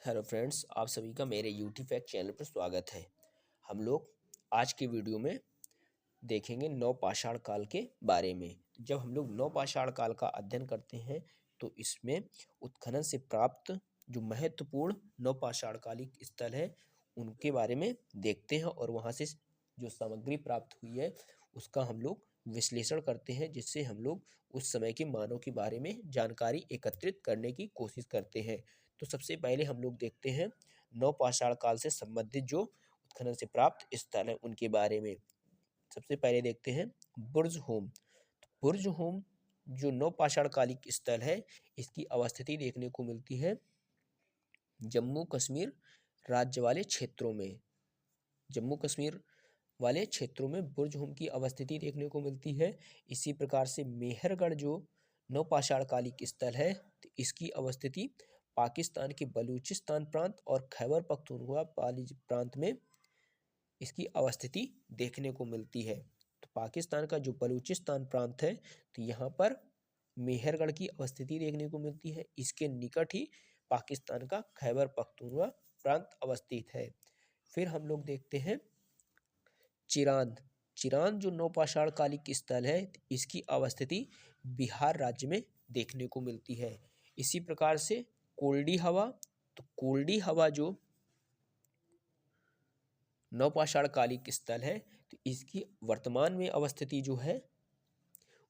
Hello friends, आप सभी का मेरे यूट्यूब फैक्ट चैनल पर स्वागत है। हम लोग आज के वीडियो में देखेंगे नवपाषाण काल के बारे में। जब हम लोग नवपाषाण काल का अध्ययन करते हैं तो इसमें उत्खनन से प्राप्त जो महत्वपूर्ण नवपाषाण कालिक स्थल है उनके बारे में देखते हैं और वहाँ से जो सामग्री प्राप्त हुई है उसका हम लोग विश्लेषण करते हैं, जिससे हम लोग उस समय के मानव के बारे में जानकारी एकत्रित करने की कोशिश करते हैं। तो सबसे पहले हम लोग देखते हैं नवपाषाण काल से संबंधित जो उत्खनन से प्राप्त स्थल हैं उनके बारे में। सबसे पहले देखते हैं बुर्ज होम। तो बुर्ज होम जो नवपाषाण कालिक स्थल है, इसकी अवस्थिति देखने को मिलती है जम्मू कश्मीर राज्य वाले क्षेत्रों में। जम्मू कश्मीर वाले क्षेत्रों में बुर्ज होम की अवस्थिति देखने को मिलती है। इसी प्रकार से मेहरगढ़ जो नवपाषाण कालिक स्थल है, तो इसकी अवस्थिति पाकिस्तान के बलूचिस्तान प्रांत और खैबर पख्तूनख्वा प्रांत में इसकी अवस्थिति देखने को मिलती है। तो पाकिस्तान का जो बलूचिस्तान प्रांत है, तो यहाँ पर मेहरगढ़ की अवस्थिति देखने को मिलती है। इसके निकट ही पाकिस्तान का खैबर पख्तूनख्वा प्रांत अवस्थित है। फिर हम लोग देखते हैं चिरांद। चिरांद जो नवपाषाण कालिक स्थल है, इसकी अवस्थिति बिहार राज्य में देखने को मिलती है। इसी प्रकार से कोल्डी हवा। तो कोल्डी हवा जो नवपाषाण कालिक स्थल है, तो इसकी वर्तमान में अवस्थिति जो है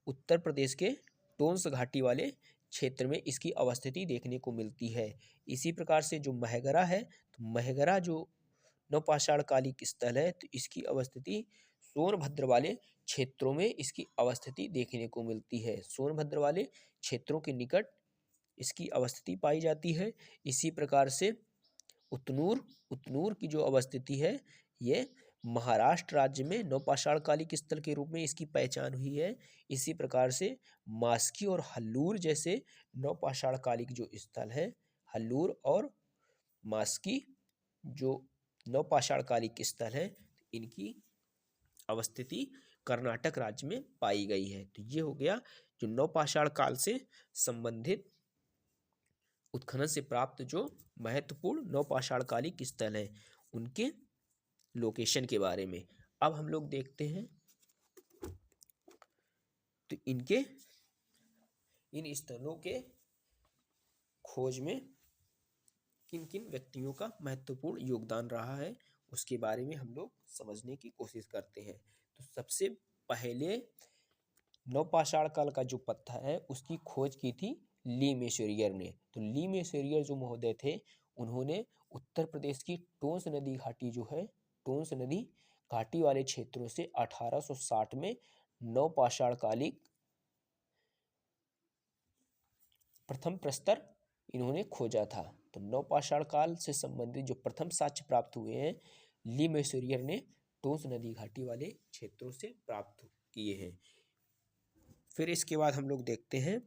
उत्तर प्रदेश के टोंस घाटी वाले क्षेत्र में इसकी अवस्थिति देखने को मिलती है। इसी प्रकार से जो महगरा है, तो महगरा जो नवपाषाण कालिक स्थल है, तो इसकी अवस्थिति सोनभद्र वाले क्षेत्रों में इसकी अवस्थिति देखने को मिलती है। सोनभद्र वाले क्षेत्रों के निकट इसकी अवस्थिति पाई जाती है। इसी प्रकार से उतनूर की जो अवस्थिति है, ये महाराष्ट्र राज्य में नवपाषाण कालिक स्थल के रूप में इसकी पहचान हुई है। इसी प्रकार से मास्की और हल्लूर जैसे नवपाषाण कालिक जो स्थल है, हल्लूर और मास्की जो नवपाषाण कालिक स्थल है, इनकी अवस्थिति कर्नाटक राज्य में पाई गई है। तो ये हो गया जो नवपाषाण काल से संबंधित उत्खनन से प्राप्त जो महत्वपूर्ण नवपाषाण कालिक स्थल हैं उनके लोकेशन के बारे में। अब हम लोग देखते हैं तो इन स्थलों के खोज में किन किन व्यक्तियों का महत्वपूर्ण योगदान रहा है उसके बारे में हम लोग समझने की कोशिश करते हैं। तो सबसे पहले नवपाषाण काल का जो पत्थर है उसकी खोज की थी ली मेसोरियर ने। तो ली मेसोरियर जो महोदय थे, उन्होंने उत्तर प्रदेश की टोंस नदी घाटी जो है, टोंस नदी घाटी वाले क्षेत्रों से 1860 में नवपाषाण कालिक प्रथम प्रस्तर इन्होंने खोजा था। तो नवपाषाण काल से संबंधित जो प्रथम साक्ष्य प्राप्त हुए हैं, ली मेसोरियर ने टोंस नदी घाटी वाले क्षेत्रों से प्राप्त किए हैं। फिर इसके बाद हम लोग देखते हैं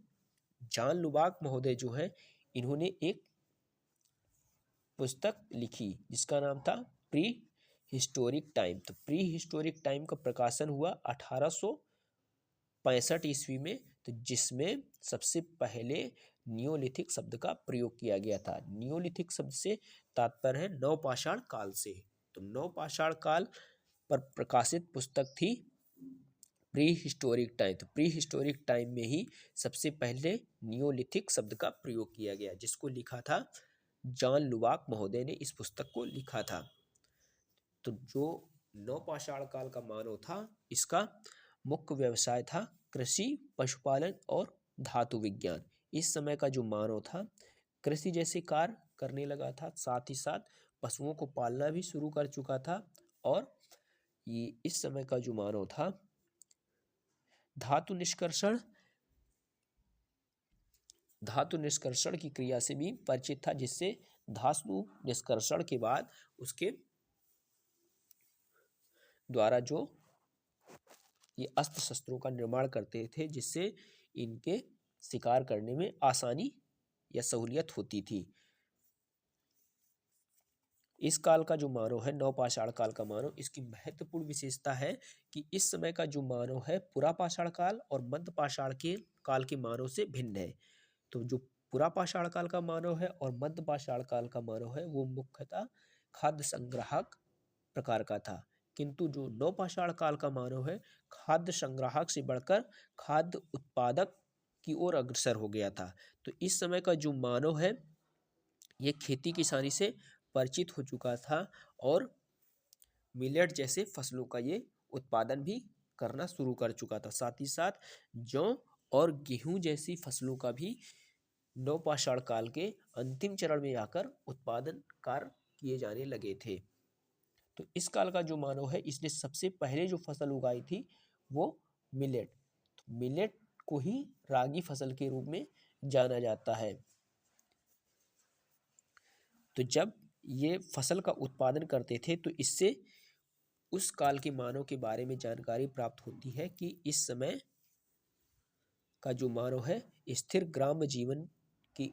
जॉन लुबाक महोदय जो है, इन्होंने एक पुस्तक लिखी जिसका नाम था प्री हिस्टोरिक टाइम। तो प्री हिस्टोरिक टाइम का प्रकाशन हुआ 1865 ईस्वी में, तो जिसमें सबसे पहले नियोलिथिक शब्द का प्रयोग किया गया था। नियोलिथिक शब्द से तात्पर्य है नवपाषाण काल से। तो नवपाषाण काल पर प्रकाशित पुस्तक थी प्री हिस्टोरिक टाइम। तो प्री हिस्टोरिक टाइम में ही सबसे पहले नियोलिथिक शब्द का प्रयोग किया गया, जिसको लिखा था जॉन लुबाक महोदय ने इस पुस्तक को लिखा था। तो जो नवपाषाण काल का मानव था, इसका मुख्य व्यवसाय था कृषि, पशुपालन और धातु विज्ञान। इस समय का जो मानव था कृषि जैसे कार्य करने लगा था, साथ ही साथ पशुओं को पालना भी शुरू कर चुका था। और ये इस समय का जो मानव था धातु निष्कर्षण की क्रिया से भी परिचित था, जिससे धातु निष्कर्षण के बाद उसके द्वारा जो ये अस्त्र शस्त्रों का निर्माण करते थे, जिससे इनके शिकार करने में आसानी या सहूलियत होती थी। इस काल का जो मानव है, नवपाषाण काल का मानव, इसकी महत्वपूर्ण विशेषता है कि इस समय का जो मानव है पुरापाषाण काल और मध्यपाषाण के काल के मानव से भिन्न है। तो जो पुरा पाषाण काल का मानव है और मध्य पाषाण काल का मानव है वो मुख्यतः खाद्य संग्राहक प्रकार का था। किंतु जो नवपाषाण काल का मानव है खाद्य संग्राहक से बढ़कर खाद्य उत्पादक की ओर अग्रसर हो गया था। तो इस समय का जो मानव है ये खेती किसानी से परिचित हो चुका था और मिलेट जैसे फसलों का ये उत्पादन भी करना शुरू कर चुका था। साथ ही साथ जौ और गेहूं जैसी फसलों का भी नवपाषाण काल के अंतिम चरण में आकर उत्पादन कार्य किए जाने लगे थे। तो इस काल का जो मानव है इसने सबसे पहले जो फसल उगाई थी वो मिलेट। तो मिलेट को ही रागी फसल के रूप में जाना जाता है। तो जब ये फसल का उत्पादन करते थे तो इससे उस काल के मानव के बारे में जानकारी प्राप्त होती है कि इस समय का जो मानव है स्थिर ग्राम्य जीवन के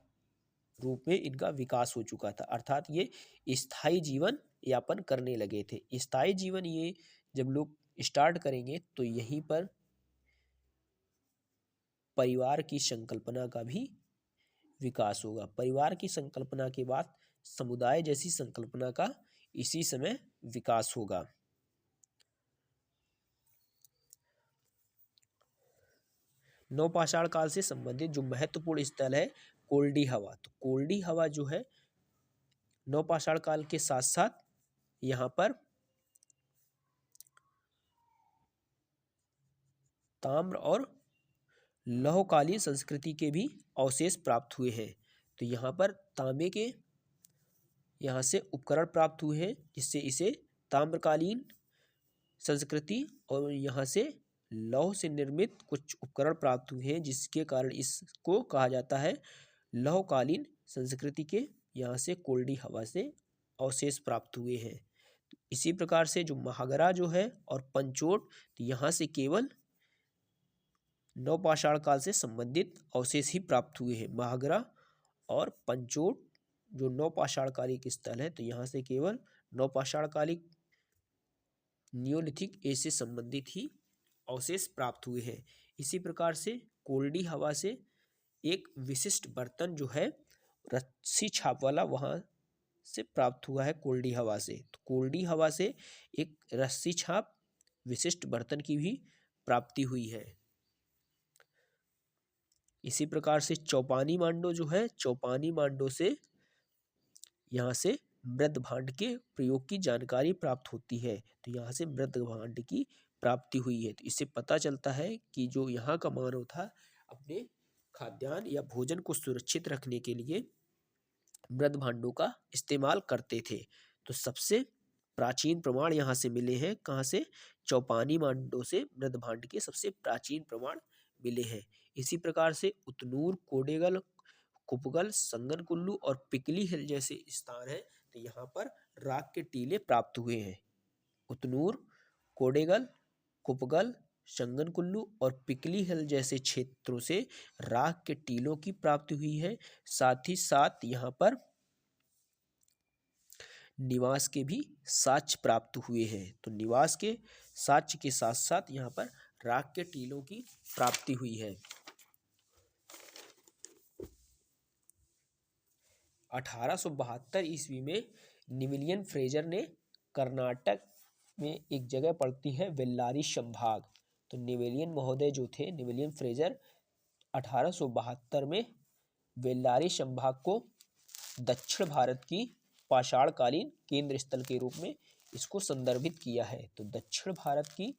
रूप में इनका विकास हो चुका था, अर्थात ये स्थायी जीवन यापन करने लगे थे। स्थायी जीवन ये जब लोग स्टार्ट करेंगे तो यहीं पर परिवार की संकल्पना का भी विकास होगा। परिवार की संकल्पना के बाद समुदाय जैसी संकल्पना का इसी समय विकास होगा। नवपाषाण काल से संबंधित जो महत्वपूर्ण स्थल है कोल्डी हवा। तो कोल्डी हवा जो है नवपाषाण काल के साथ साथ यहाँ पर ताम्र और लौहकालीन संस्कृति के भी अवशेष प्राप्त हुए हैं। तो यहाँ पर तांबे के यहाँ से उपकरण प्राप्त हुए हैं जिससे इसे ताम्रकालीन संस्कृति और यहाँ से लौह से निर्मित कुछ उपकरण प्राप्त हुए हैं जिसके कारण इसको कहा जाता है लौहकालीन संस्कृति के यहाँ से कोल्डी हवा से अवशेष प्राप्त हुए हैं। इसी प्रकार से जो महागरा जो है और पंचोट तो यहाँ से केवल नवपाषाण काल से संबंधित अवशेष ही प्राप्त हुए हैं। महागरा और पंचोट जो नवपाषाण कालिक स्थल है तो यहाँ से केवल नवपाषाण कालिक नियोलिथिक एज से संबंधित ही अवशेष प्राप्त हुए हैं। इसी प्रकार से कोल्डी हवा से एक विशिष्ट बर्तन जो है रस्सी छाप वाला वहाँ से प्राप्त हुआ है कोल्डी हवा से। तो कोल्डी हवा से एक रस्सी छाप विशिष्ट बर्तन की भी प्राप्ति हुई है। इसी प्रकार से चौपानी मांडो जो है चौपानी मांडो से यहाँ से मृद भांड के प्रयोग की जानकारी प्राप्त होती है। तो यहाँ से मृद भांड की प्राप्ति हुई है। तो इससे पता चलता है कि जो यहाँ का मानव था अपने खाद्यान्न या भोजन को सुरक्षित रखने के लिए मृद भांडों का इस्तेमाल करते थे। तो सबसे प्राचीन प्रमाण यहाँ से मिले हैं। कहाँ से? चौपानी मांडो से मृद भांड के सबसे प्राचीन प्रमाण मिले हैं। इसी प्रकार से उतनूर, कोडेगल, कुपगल, संगन कुल्लू और पिकली हिल जैसे स्थान हैं तो यहाँ पर राख के टीले प्राप्त हुए हैं। उतनूर, कोडेगल, कुपगल, संगन कुल्लू और पिकली हिल जैसे क्षेत्रों से राख के टीलों की प्राप्ति हुई है। साथ ही साथ यहाँ पर निवास के भी साक्ष्य प्राप्त हुए हैं। तो निवास के साक्ष्य के साथ साथ यहाँ पर राख के टीलों की प्राप्ति हुई है। 1872 ईस्वी में निविलियन फ्रेजर ने कर्नाटक में एक जगह पड़ती है वेल्लारी संभाग। तो निविलियन महोदय जो थे निविलियन फ्रेजर 1872 में वेल्लारी संभाग को दक्षिण भारत की पाषाणकालीन केंद्र स्थल के रूप में इसको संदर्भित किया है। तो दक्षिण भारत की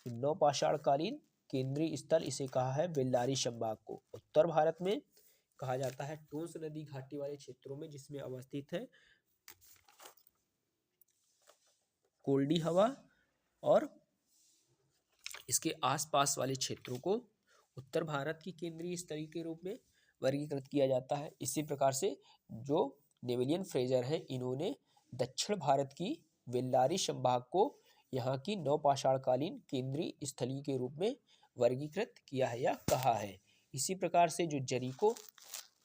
नवपाषाणकालीन केंद्रीय स्थल इसे कहा है वेल्लारी संभाग को। उत्तर भारत में कहा जाता है टोंस नदी घाटी वाले क्षेत्रों में जिसमें अवस्थित है कोल्डी हवा और इसके आसपास वाले क्षेत्रों को उत्तर भारत की केंद्रीय स्थल के रूप में वर्गीकृत किया जाता है। इसी प्रकार से जो नेविलियन फ्रेजर है इन्होंने दक्षिण भारत की वेल्लारी संभाग को यहाँ की नवपाषाणकालीन केंद्रीय स्थली के रूप में वर्गीकृत किया है या कहा है। इसी प्रकार से जो जरीको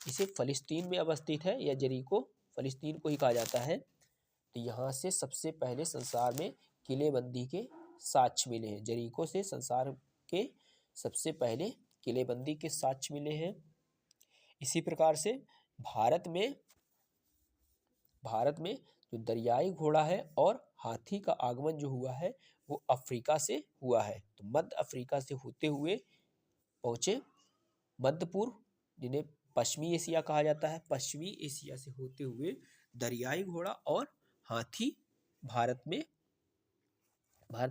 इसे फलस्तीन में अवस्थित है या जरीको फलस्तीन को ही कहा जाता है। तो यहाँ से सबसे पहले संसार में किलेबंदी के साक्ष्य मिले हैं। जरीको से संसार के सबसे पहले किलेबंदी के साक्ष्य मिले हैं। इसी प्रकार से भारत में जो दरियाई घोड़ा है और हाथी का आगमन जो हुआ है वो अफ्रीका से हुआ है। तो मध्य अफ्रीका से होते हुए पहुंचे मध्य पूर्व, जिन्हें पश्चिमी एशिया कहा जाता है, पश्चिमी एशिया से होते हुए दरियाई घोड़ा और हाथी भारत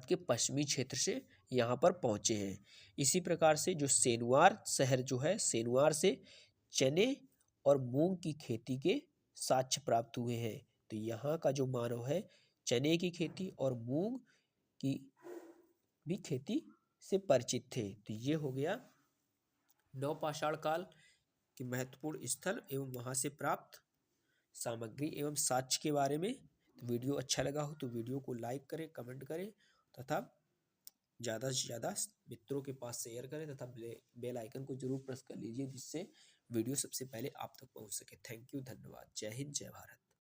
के पश्चिमी क्षेत्र से यहाँ पर पहुंचे हैं। इसी प्रकार से जो सेनुआर शहर जो है, सेनुआर से चने और मूंग की खेती के साक्ष्य प्राप्त हुए हैं। तो यहाँ का जो मानव है चने की खेती और मूंग की भी खेती से परिचित थे। तो ये हो गया नवपाषाण काल के महत्वपूर्ण स्थल एवं वहाँ से प्राप्त सामग्री एवं साक्ष्य के बारे में। तो वीडियो अच्छा लगा हो तो वीडियो को लाइक करें, कमेंट करें तथा ज़्यादा से ज़्यादा मित्रों के पास शेयर करें तथा बेल आइकन को जरूर प्रेस कर लीजिए, जिससे वीडियो सबसे पहले आप तक पहुंच सके। थैंक यू, धन्यवाद। जय हिंद, जय भारत।